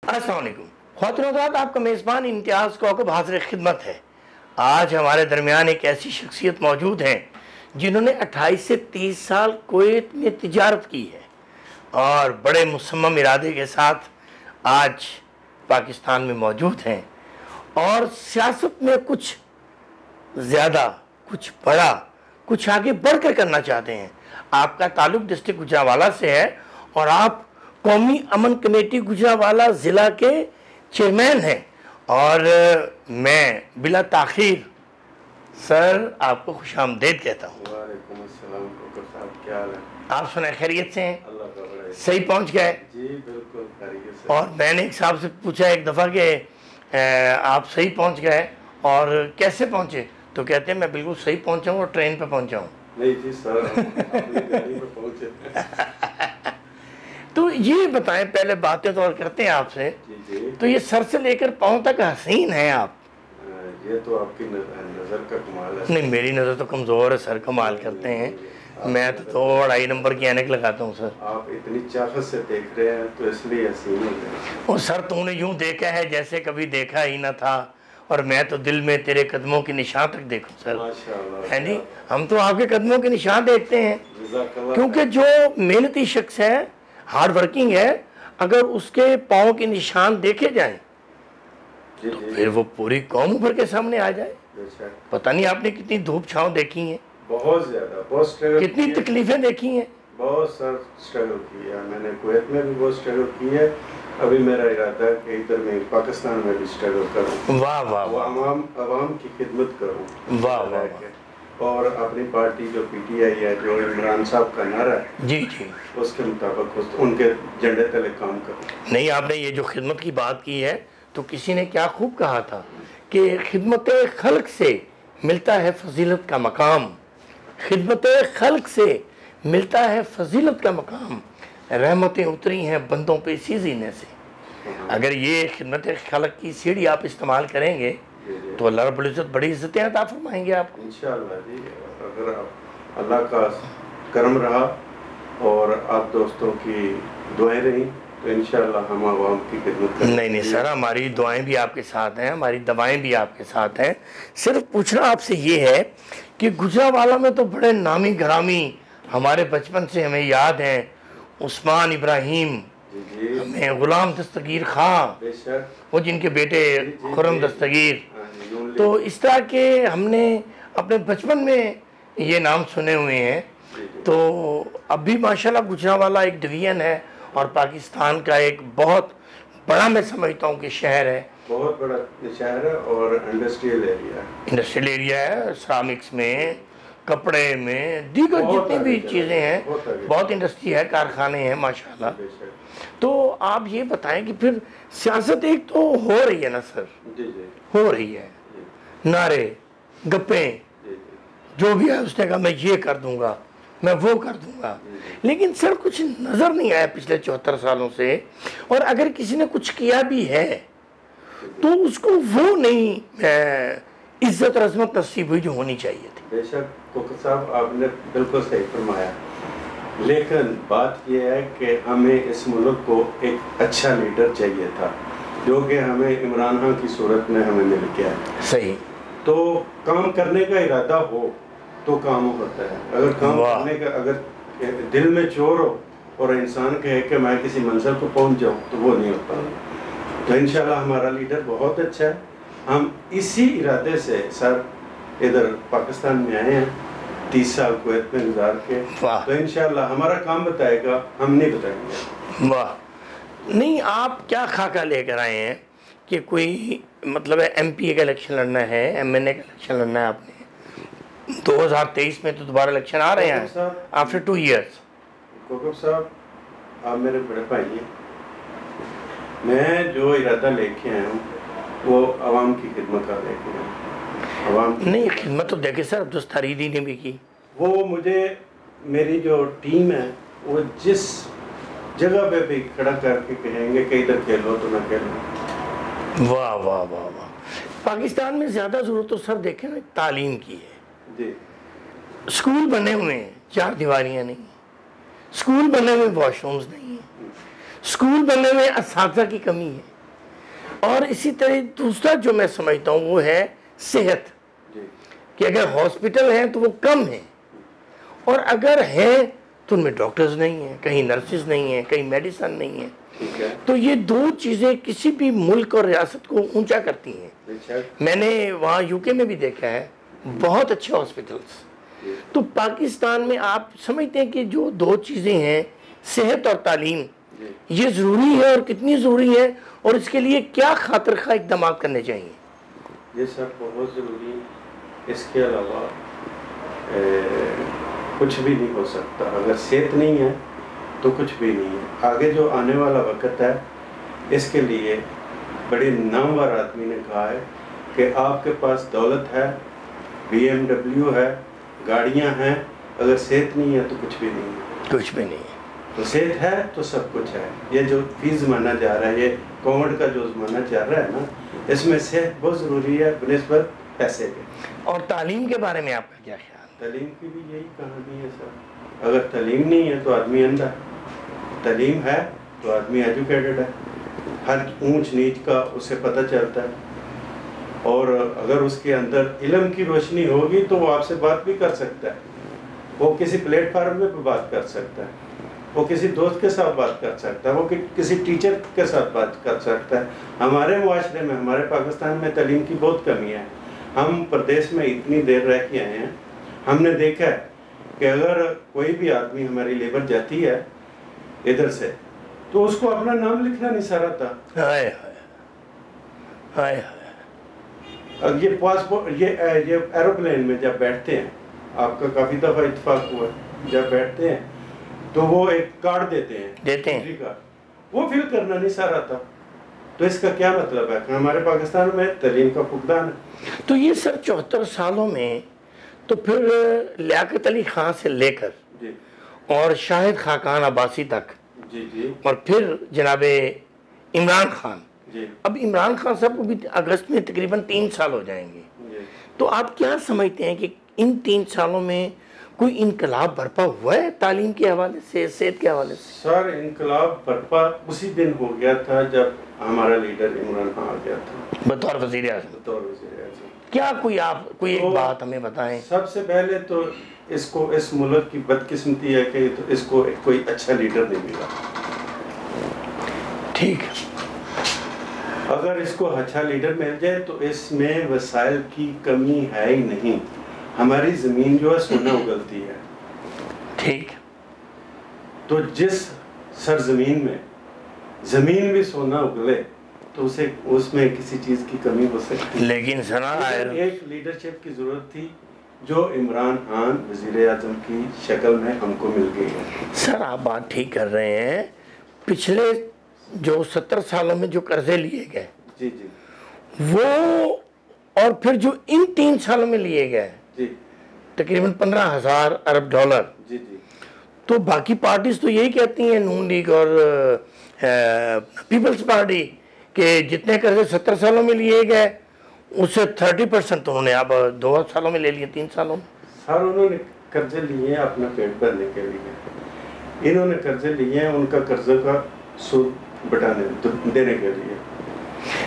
अस्सलाम वालेकुम ख्वातीन हज़रात, आपका मेज़बान इम्तियाज़ कौकब हाज़िर खिदमत है। आज हमारे दरमियान एक ऐसी शख्सियत मौजूद हैं जिन्होंने 28 से 30 साल कुवैत में तिजारत की है और बड़े मुसम्मम इरादे के साथ आज पाकिस्तान में मौजूद हैं और सियासत में कुछ ज़्यादा, कुछ बड़ा, कुछ आगे बढ़कर करना चाहते हैं। आपका ताल्लुक डिस्ट्रिक्ट गुजरांवाला से है और आप कौमी अमन कमेटी गुजरांवाला ज़िला के चेयरमैन हैं। और मैं बिला ताख़ीर सर आपको खुशामदीद कहता हूँ। वालेकुम अस्सलाम साहब, क्या हाल है? आप सुनाए खैरियत से हैं? अल्लाह का बड़ा सही पहुँच गए? जी बिल्कुल खैरियत से। और मैंने एक साहब से पूछा एक दफ़ा कि आप सही पहुँच गए और कैसे पहुँचे, तो कहते हैं मैं बिल्कुल सही पहुँचा हूँ और ट्रेन पे पहुँचा हूँ। नहीं जी सर, अपनी गाड़ी में पहुंचे। तो ये बताएं, पहले बातें तो और करते हैं आपसे। जी जी। तो ये सर से लेकर पाँव तक हसीन हैं आप। ये तो आपकी नज़र का कमाल है। नहीं, मेरी नज़र तो कमज़ोर है सर, कमाल करते हैं। मैं तो 2.5 नंबर की ऐनक लगाता हूँ सर। आप इतनी चाहत से देख रहे हैं तो इसलिए हसीन हो गए। और सर तूने यूँ देखा है जैसे कभी देखा ही ना था, और मैं तो दिल में तेरे कदमों के निशान तक देखूँ सर। माशाअल्लाह है जी, हम तो आपके कदमों के निशान देखते हैं, जज़ाकल्लाह। क्योंकि जो मेहनती शख्स है, हार्ड वर्किंग है, अगर उसके पाँव के निशान देखे जाएं जी तो जी फिर वो पूरी कौम उभर के सामने आ जाए। बेशक। पता नहीं आपने कितनी धूप छाँव देखी है, बहुत ज़्यादा, बहुत स्ट्रगल कितनी की है। तकलीफें देखी हैं। बहुत सर स्ट्रगल की है मैंने, कुवैत में भी बहुत स्ट्रगल की है। अभी मेरा इरादा है कि इधर में पाकिस्तान में भी स्ट्रगल करूँ, वाह वाह वो वाह अवाम की खिदमत करूँ। वाह वाह वाह। और अपनी पार्टी जो पीटीआई है, जो इमरान साहब का नारा है, जी जी। उसके मुताबिक उनके झंडे तले काम करूँ। नहीं, आपने ये जो खिदमत की बात की है, तो किसी ने क्या खूब कहा था कि खिदमत खल्क से मिलता है फजीलत का मकाम, खिदमत खल्क से मिलता है फजीलत का मकाम, रहमतें उतरी हैं बंदों पे इसी जीने से। अगर ये खिदमत खल्क की सीढ़ी आप इस्तेमाल करेंगे तो अल्लाह रब्बुल इज़्ज़त बड़ी इज़्ज़तें अता फरमाएंगे आपको। इंशाअल्लाह जी, अगर अल्लाह का करम रहा और आप दोस्तों की दुआएं रही तो इंशाअल्लाह हम आवाम की खिदमत करेंगे। नहीं सर, हमारी दुआएं भी आपके साथ हैं, हमारी दवाएं भी आपके साथ हैं। सिर्फ पूछना आपसे ये है कि गुजरांवाला में तो बड़े नामी घरामी हमारे बचपन से हमें याद हैं, उस्मान इब्राहिम, जी हमें गुलाम दस्तगीर खां, बेशक, वो जिनके बेटे खुर्रम दस्तगीर। यूं ले- तो इस तरह के हमने अपने बचपन में ये नाम सुने हुए हैं। जी, जी। तो अब भी माशाल्लाह गुजरांवाला एक डिवीज़न है और पाकिस्तान का एक बहुत बड़ा, मैं समझता हूँ कि शहर है, बहुत बड़ा शहर है और इंडस्ट्रियल एरिया है। इंडस्ट्रियल एरिया है। श्रमिक्स में, कपड़े में, दीगर बहुत जितनी भी आगे चीज़ें हैं, बहुत आगे। बहुत इंडस्ट्री है, कारखाने हैं माशाल्लाह। बेशक। तो आप ये बताएं कि फिर सियासत एक तो हो रही है ना सर, जी जी हो रही है, जी नारे गप्पें, जी जी जो भी है उसने कहा मैं ये कर दूंगा, मैं वो कर दूंगा, लेकिन सर कुछ नज़र नहीं आया पिछले 74 सालों से। और अगर किसी ने कुछ किया भी है तो उसको वो नहीं इज्जत और अजमत नसीब हुई जो होनी चाहिए थी। बेशक कोकर साहब, आपने बिल्कुल सही फरमाया, लेकिन बात यह है कि हमें इस मुल्क को एक अच्छा लीडर चाहिए था, जो कि हमें इमरान खान की सूरत में हमें मिल गया। सही। तो काम करने का इरादा हो तो काम होता है। अगर काम वाह। करने का, अगर दिल में चोर हो और इंसान कहे कि मैं किसी मंजिल को पहुंच जाऊं, तो वो नहीं होता। तो इंशाल्लाह हमारा लीडर बहुत अच्छा है। हम इसी इरादे से सर इधर पाकिस्तान में आए हैं, 30 साल कुवैत में गुजार के। वाह। तो इंशाल्लाह हमारा काम बताएगा, हम नहीं बताएंगे। वाह। नहीं, आप क्या खाका लेकर आए हैं कि कोई मतलब है एमपी का इलेक्शन लड़ना है, एमएनए का इलेक्शन लड़ना है आपने? 2023 में तो दोबारा इलेक्शन आ रहे हैं आफ्टर 2 इयर्स। कोकर साहब, आप मेरे बड़े भाई हैं। मैं जो इरादा लेके आया हूँ वो आवाम की खिदमत का लेके आया हूँ। आवाम नहीं, खिदमत तो देखे सर अब्दुल ने भी की। वो मुझे, मेरी जो टीम है, वो जिस जगह पे भी खड़ा करके कहेंगे कि इधर खेलो तो मैं खेलूँ। वाह वाह वाह वाह। पाकिस्तान में ज़्यादा ज़रूरत तो सर देखें ना तालीम की है। जी स्कूल बने हुए हैं, 4 दीवारियाँ नहीं, स्कूल बने हुए वॉशरूम्स नहीं है, स्कूल बनने में असातिज़ा की कमी है, और इसी तरह दूसरा जो मैं समझता हूँ वो है सेहत, कि अगर हॉस्पिटल हैं तो वो कम हैं, और अगर हैं तो उनमें डॉक्टर्स नहीं हैं, कहीं नर्सेज नहीं हैं, कहीं मेडिसिन नहीं है। तो ये दो चीज़ें किसी भी मुल्क और रियासत को ऊंचा करती हैं। मैंने वहाँ यूके में भी देखा है बहुत अच्छे हॉस्पिटल्स। तो पाकिस्तान में आप समझते हैं कि जो दो चीज़ें हैं, सेहत और तालीम, ये ज़रूरी है और कितनी ज़रूरी है, और इसके लिए क्या खातिर खा इक़दाम करने चाहिए? ये सब बहुत ज़रूरी है। इसके अलावा कुछ भी नहीं हो सकता। अगर सेहत नहीं है तो कुछ भी नहीं है। आगे जो आने वाला वक्त है, इसके लिए बड़े नामवर आदमी ने कहा है कि आपके पास दौलत है, BMW है, गाड़ियां हैं, अगर सेहत नहीं है तो कुछ भी नहीं है। कुछ भी नहीं है। तो सेहत है तो सब कुछ है। ये जो फी ज़माना जा रहा है, ये कोविड का जो ज़माना चल रहा है ना, इसमें सेहत बहुत ज़रूरी है बनिस्बत पैसे के। और तालीम के बारे में आपका क्या ख्याल? तालीम की भी यही कहानी है सर। अगर तालीम नहीं है तो आदमी अंधा है, तालीम है तो आदमी एजुकेटेड है, हर ऊंच नीच का उसे पता चलता है, और अगर उसके अंदर इल्म की रोशनी होगी तो वो आपसे बात भी कर सकता है, वो किसी प्लेटफार्म पे बात कर सकता है, वो किसी दोस्त के साथ बात कर सकता है, वो किसी टीचर के साथ बात कर सकता है। हमारे मुआशरे में, हमारे पाकिस्तान में तालीम की बहुत कमी है। हम प्रदेश में इतनी देर रह के आए हैं, हमने देखा है कि अगर कोई भी आदमी, हमारी लेबर जाती है इधर से, तो उसको अपना नाम लिखना नहीं सारा था। हाय हाय हाय। अब ये पासपोर्ट, ये एरोप्लेन में जब बैठते हैं, आपका काफ़ी दफ़ा इत्तेफाक हुआ, जब बैठते हैं तो वो एक कार्ड देते हैं कार्ड, वो फिल करना नहीं सारा था। तो इसका क्या मतलब है कि हमारे पाकिस्तान में तालीम का फुकदान है। तो ये सर 74 सालों में, तो फिर लियाकत अली खां से लेकर और शाहिद खाकान अब्बासी तक, जी, और फिर जनाबे इमरान खान, जी, अब इमरान खान साहब को भी अगस्त में तकरीबन 3 साल हो जाएंगे। तो आप क्या समझते हैं कि इन 3 सालों में कोई इनकलाब बर्पा हुआ है तालीम के हवाले से, सेहत के हवाले से? सर, इनकलाब बर्पा उसी दिन हो गया था जब हमारा लीडर इमरान खान आ गया था बतौर वज़ीर आज़म। क्या कोई एक तो बात हमें बताएं। सबसे पहले तो इसको, इस मुल्क की बदकिस्मती है कि तो इसको कोई अच्छा लीडर नहीं मिला। ठीक, अगर इसको अच्छा लीडर मिल जाए तो इसमें वसाइल की कमी है ही नहीं। हमारी ज़मीन जो है सोना उगलती है। ठीक, तो जिस सरजमीन में ज़मीन भी सोना उगले तो उसे, उसमें किसी चीज़ की कमी हो सकती है। लेकिन सना एक लीडरशिप की ज़रूरत थी जो इमरान खान वज़ीर आज़म की शक्ल में हमको मिल गई है। सर, आप बात ठीक कर रहे हैं। पिछले जो 70 सालों में जो कर्जे लिए गए, जी जी, वो, और फिर जो इन 3 सालों में लिए गए जी, तकरीबन 15,000 अरब डॉलर, जी जी, तो बाकी पार्टीज तो यही कहती हैं, नून लीग और पीपल्स पार्टी, के जितने कर्जे 70 सालों में लिए गए उससे 30% तो उन्होंने अब 2 सालों में ले लिए, 3 सालों में। सर, उन्होंने कर्जे लिए हैं अपना पेट भरने के लिए। इन्होंने कर्जे लिए हैं उनका कर्जे का सूद देने के लिए।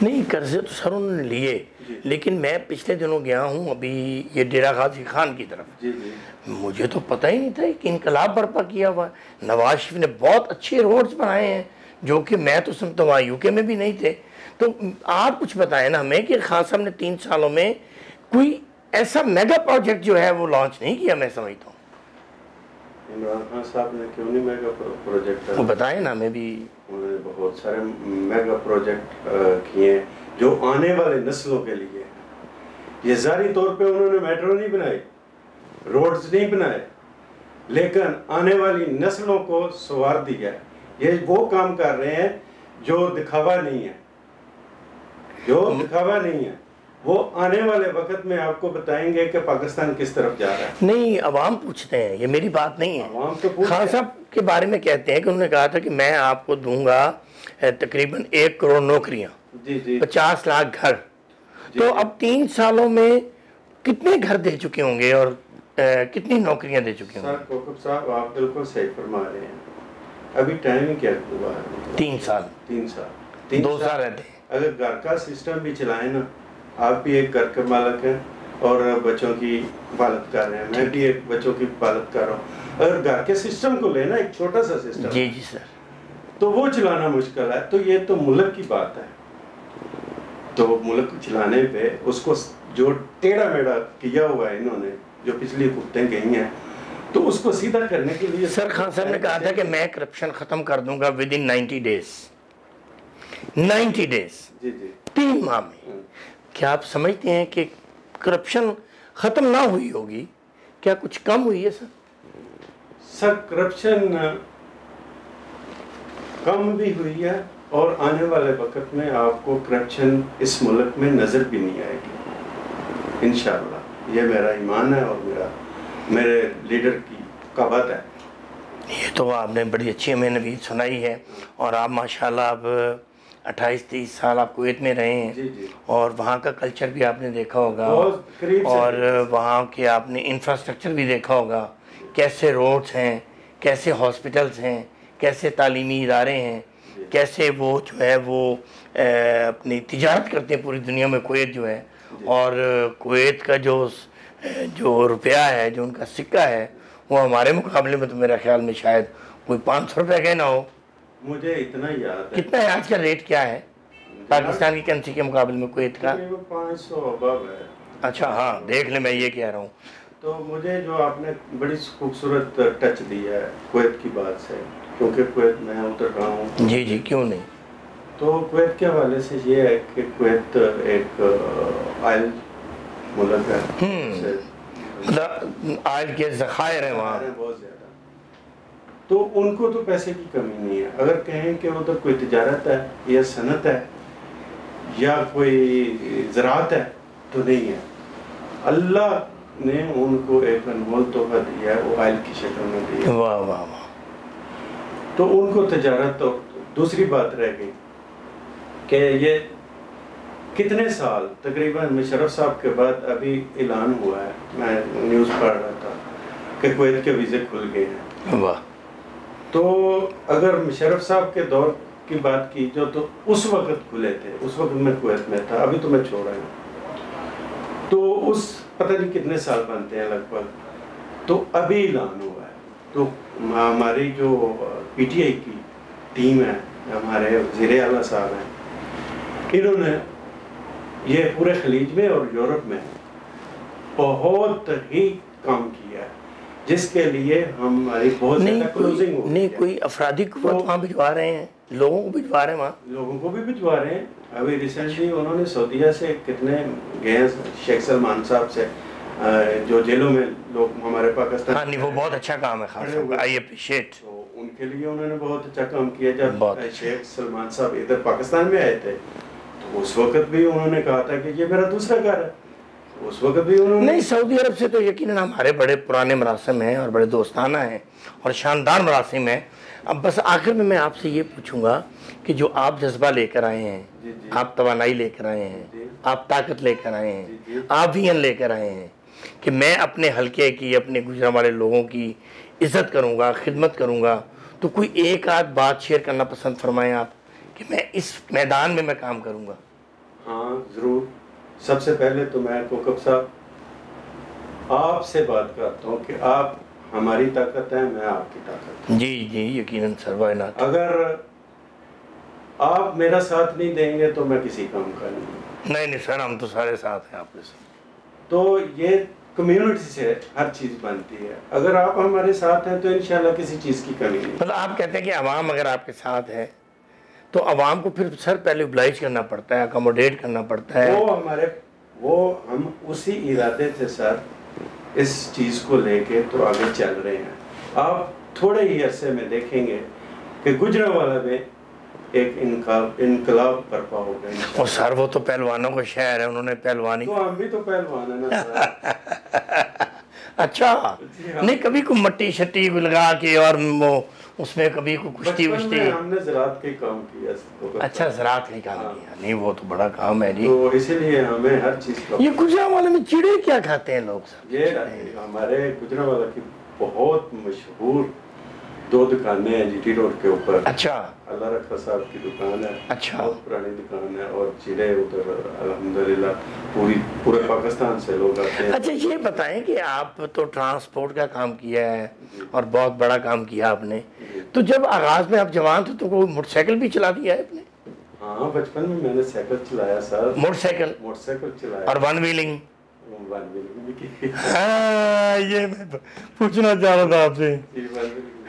नहीं, कर्जे तो सर उन्होंने लिए, लेकिन मैं पिछले दिनों गया हूँ अभी ये डेरा गाजी खान की तरफ। जी जी, मुझे तो पता ही नहीं था कि इनकलाब बर्पा किया हुआ है। नवाज शरीफ ने बहुत अच्छे रोड्स बनाए हैं जो कि मैं तो समझता वहाँ यूके में भी नहीं थे। तो आप कुछ बताएं ना हमें कि खान साहब ने 3 सालों में कोई ऐसा मेगा प्रोजेक्ट जो है वो लॉन्च नहीं किया। मैं समझता हूँ इमरान खान साहब ने क्यों नहीं मेगा प्रोजेक्ट, वो बताएं ना हमें भी। उन्होंने बहुत सारे मेगा प्रोजेक्ट किए जो आने वाले नस्लों के लिए। ये ज़ाहिरी तौर पे उन्होंने मेट्रो नहीं बनाई, रोड्स नहीं बनाए, लेकिन आने वाली नस्लों को संवार दिया। ये वो काम कर रहे हैं जो दिखावा नहीं है, वो आने वाले वक्त में आपको बताएंगे कि पाकिस्तान किस तरफ जा रहा है। नहीं, अवाम पूछते हैं, ये मेरी बात नहीं है। अवाम तो खान साहब के बारे में कहते हैं कि उन्होंने कहा था कि मैं आपको दूंगा तकरीबन 1 करोड़ नौकरियां, जी जी, 50 लाख घर। तो अब 3 सालों में कितने घर दे चुके होंगे और कितनी नौकरियां दे चुके होंगे? सर कोकब साहब, आप बिल्कुल सही फरमा रहे हैं। अभी टाइम क्या हुआ है? 3 साल 2 साल रहते हैं। अगर घर का सिस्टम भी चलाएं ना, आप भी एक घर के मालिक हैं और बच्चों की हिफाजत कर रहे हैं, मैं भी एक बच्चों की हिफाजत कर रहा हूँ। अगर घर के सिस्टम को लेना, एक छोटा सा सिस्टम, जी जी सर, तो वो चलाना मुश्किल है। तो ये तो मुल्क की बात है, तो मुल्क चलाने पे उसको जो टेढ़ा मेढ़ा किया हुआ है इन्होंने, जो पिछली हुकूमतें गई हैं, तो उसको सीधा करने के लिए सर खान साहब ने कहा था कि मैं करप्शन खत्म कर दूंगा विद इन 90 डेज। 90 डेज, जी जी, 3 माह में। क्या आप समझते हैं कि करप्शन खत्म ना हुई होगी, क्या कुछ कम हुई है सर? सर करप्शन कम भी हुई है और आने वाले वक्त में आपको करप्शन इस मुल्क में नजर भी नहीं आएगी इंशाअल्लाह। ये मेरा ईमान है और मेरे लीडर की कहावत है। ये तो आपने बड़ी अच्छी हमें नवीद सुनाई है। और आप माशाल्लाह अब 28-30 साल आप कुवैत में रहे हैं। जी जी। और वहाँ का कल्चर भी आपने देखा होगा बहुत करीब से और वहाँ के आपने इंफ्रास्ट्रक्चर भी देखा होगा, कैसे रोड्स हैं, कैसे हॉस्पिटल्स हैं, कैसे तालीमी इदारे हैं, कैसे वो जो है वो अपनी तिजारत करते हैं पूरी दुनिया में कुवैत जो है। और कुवैत का जो रुपया है, जो उनका सिक्का है, वो हमारे मुकाबले में तो मेरा ख्याल में शायद कोई 500 रुपये का ना हो। मुझे इतना याद है। कितना है आज का रेट, क्या है पाकिस्तान की करेंसी के मुकाबले में कुवैत का? 500 अबव है। अच्छा हाँ, देख ले, मैं ये कह रहा हूँ। तो मुझे जो आपने बड़ी खूबसूरत टच दिया है कुवैत की बात से, क्योंकि कुवैत में उतर रहा हूँ। जी जी, क्यों नहीं। तो कुवैत के हवाले से ये है कि कुवैत एक ऑयल मुल्क है, मतलब ऑयल के ज़खायर हैं वहाँ बहुत ज़्यादा। तो उनको तो पैसे की कमी नहीं है। अगर कहें कि उधर कोई तिजारत है या सनत है या कोई ज़राअत है तो नहीं है। अल्लाह ने उनको एक अनमोल तोहफा दिया है, वो ऑयल की शक्ल में दिया। वाह वाह वाह। तो उनको तिजारत, तो दूसरी बात रह गई कि ये कितने साल, तकरीबन मुशर्रफ साहब के बाद अभी ऐलान हुआ है, मैं न्यूज़ पढ़ रहा था कि कुवैत के वीज़े खुल गए हैं। वाह। तो अगर मुशर्रफ साहब के दौर की बात की जो, तो उस वक्त खुले थे, उस वक्त मैं कुवैत में था, अभी तो मैं छोड़ रहा हूँ। तो उस पता नहीं कितने साल बनते हैं लगभग, तो अभी ऐलान हुआ है। तो हमारी जो PTI की टीम है, हमारे वज़ीर आला साहब हैं, इन्होंने ये पूरे खलीज में और यूरोप में बहुत ही काम किया है, जिसके लिए हमारी बहुत ज़्यादा क्लोजिंग हो नहीं, कोई अफराधी को तो वहाँ भिजवा रहे हैं, लोगों को भिजवा रहे हैं वहाँ, लोगों को भी भिजवा रहे हैं। अभी रिसेंटली उन्होंने सऊदीया से कितने गए हैं, शेख सलमान साहब से, जो जेलों में लोग हमारे पाकिस्तान। हाँ नहीं, वो बहुत अच्छा काम है, खास आई अप्रिशिएट। तो उनके लिए उन्होंने बहुत अच्छा काम किया। जब शेख सलमान साहब इधर पाकिस्तान में आए थे, तो उस वक्त भी उन्होंने कहा था कि ये मेरा दूसरा घर है। उस वक्त भी उन्होंने नहीं, सऊदी अरब से तो यकीनन हमारे बड़े पुराने मरासिम हैं और बड़े दोस्ताना हैं और शानदार मरासिम हैं। अब बस आखिर में मैं आपसे ये पूछूंगा कि जो आप जज्बा लेकर आए हैं, आप तवानाई लेकर आए हैं, आप ताकत लेकर आए हैं, आप विजन लेकर आए हैं कि मैं अपने हलके की, अपने गुजरांवाले लोगों की इज्जत करूंगा, खिदमत करूंगा, तो कोई एक आध बात शेयर करना पसंद फरमाएं आप कि मैं इस मैदान में मैं काम करूंगा। हाँ ज़रूर। सबसे पहले तो मैं कोकब साहब आपसे बात करता हूँ कि आप हमारी ताकत है, मैं आपकी ताकत। जी जी, यकीनन सर, वाय नॉट। अगर आप मेरा साथ नहीं देंगे तो मैं किसी काम का नहीं। नहीं सर, हम तो सारे साथ हैं आपके साथ। तो ये कम्युनिटी से हर चीज़ बनती है। अगर आप हमारे साथ हैं तो इंशाल्लाह किसी चीज़ की कमी नहीं। मतलब आप कहते हैं कि अवाम अगर आपके साथ है तो अवाम को फिर सर पहले ओब्लाइज करना पड़ता है, अकोमोडेट करना पड़ता है। हम उसी इरादे से सर इस चीज़ को लेके तो आगे चल रहे हैं। आप थोड़े ही अरसे में देखेंगे कि गुजरांवाला में एक इनकलाब बर्पा हो गया। और सर वो तो पहलवानों का शहर है, उन्होंने पहलवानी। तो हम भी तो पहलवान है ना। अच्छा नहीं, कभी को मट्टी शट्टी लगा के और वो उसमें कभी को कुश्ती वुश्ती? हमने ज़राअत के काम किया। अच्छा, ज़राअत का काम किया। नहीं, वो तो बड़ा काम है जी। तो इसीलिए हमें हर चीज़ का। ये गुजरांवाले में चिड़े क्या खाते हैं लोग सर? ये हमारे गुजरांवाला की बहुत मशहूर 2 दुकानें हैं जीटी रोड के ऊपर। अच्छा। अल्लाह रखा साहब की दुकान है। अच्छा। बहुत पुरानी दुकान है और चिड़े उधर अल्हम्दुलिल्लाह पूरे पाकिस्तान से लोग आते हैं। अच्छा, ये बताएं कि आप तो ट्रांसपोर्ट का काम किया है और बहुत बड़ा काम किया आपने, तो जब आगाज में आप जवान थे तो कोई मोटरसाइकिल भी चला दिया है आपने? हाँ, बचपन में मैंने साइकिल चलाया सर। मोटरसाइकिल चलाया और वन व्हीलिंग? वन व्हीलिंग भी की। हाँ, ये मैं पूछना चाह रहा था आपसे।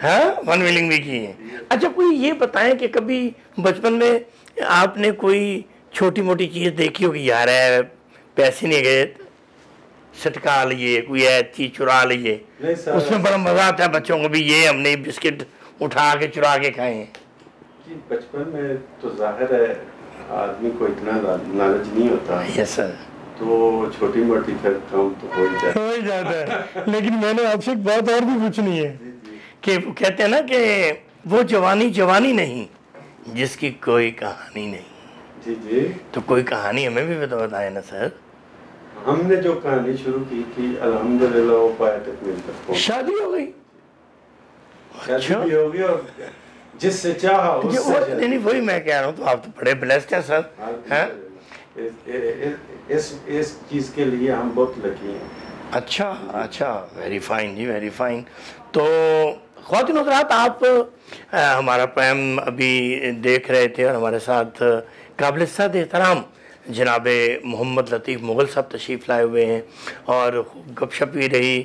हाँ, वन व्हीलिंग भी की है। अच्छा, कोई ये बताएं कि कभी बचपन में आपने कोई छोटी मोटी चीज़ देखी होगी, यार है पैसे नहीं गए सटका लिए, कोई है चीज़ चुरा लिए, उसमें बड़ा मज़ा आता है बच्चों को भी, ये हमने बिस्किट उठा के चुरा के खाए हैं? जी, बचपन में तो जाहिर है आदमी को इतना नॉलेज नहीं होता। Yes sir. तो छोटी मोटी फिर काम तो हो ही जाता है। लेकिन मैंने आपसे एक बात और भी पूछनी है कि कहते हैं ना कि वो जवानी जवानी नहीं जिसकी कोई कहानी नहीं। जी जी। तो कोई कहानी हमें भी तो बताए ना सर। हमने जो कहानी शुरू की थी अल्हम्दुलिल्लाह वो पाया तकमील तक पहुंची। शादी हो गई? शादी भी हो गई और जिससे चाहा उससे। नहीं, वही मैं कह रहा हूँ, तो आप तो बड़े ब्लेस्ड हैं सर। हैं? इस चीज़ के लिए हम बहुत लकी हैं। अच्छा अच्छा, वेरी फाइन जी, वेरी फाइन। तो ख्वातीन हज़रात, आप हमारा प्रोग्राम अभी देख रहे थे और हमारे साथ काबिल सद एहतराम जनाब मोहम्मद लतीफ़ मुग़ल साहब तशरीफ़ लाए हुए हैं और गपशप भी रही।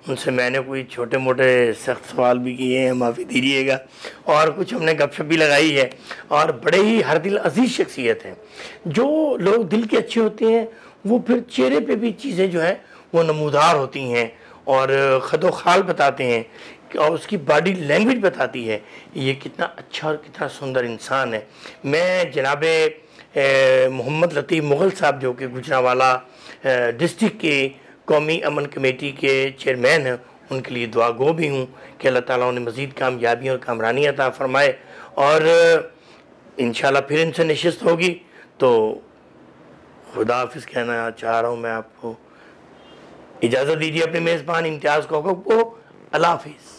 उनसे मैंने कोई छोटे मोटे सख्त सवाल भी किए हैं, माफ़ी दीजिएगा, और कुछ हमने गपशप भी लगाई है। और बड़े ही हर दिल अजीज़ शख्सियत हैं। जो लोग दिल के अच्छे होते हैं वो फिर चेहरे पे भी चीज़ें जो हैं वो नमूदार होती हैं और ख़दो खाल बताते हैं और उसकी बॉडी लैंग्वेज बताती है ये कितना अच्छा और कितना सुंदर इंसान है। मैं जनाब मोहम्मद लतीफ़ मुग़ल साहब जो कि गुजरांवाला डिस्ट्रिक्ट के कौमी अमन कमेटी के चेयरमैन हैं, उनके लिए दुआ गो भी हूँ कि अल्लाह ताला उन्हें मज़ीद कामयाबी और कामरानी अता फ़रमाए। और इंशाल्लाह फिर इनसे नशिस्त होगी। तो खुदा हाफिज़ कहना चाह रहा हूँ मैं आपको। इजाज़त दीजिए अपने मेज़बान इम्तियाज़ को। अल्लाह हाफिज़।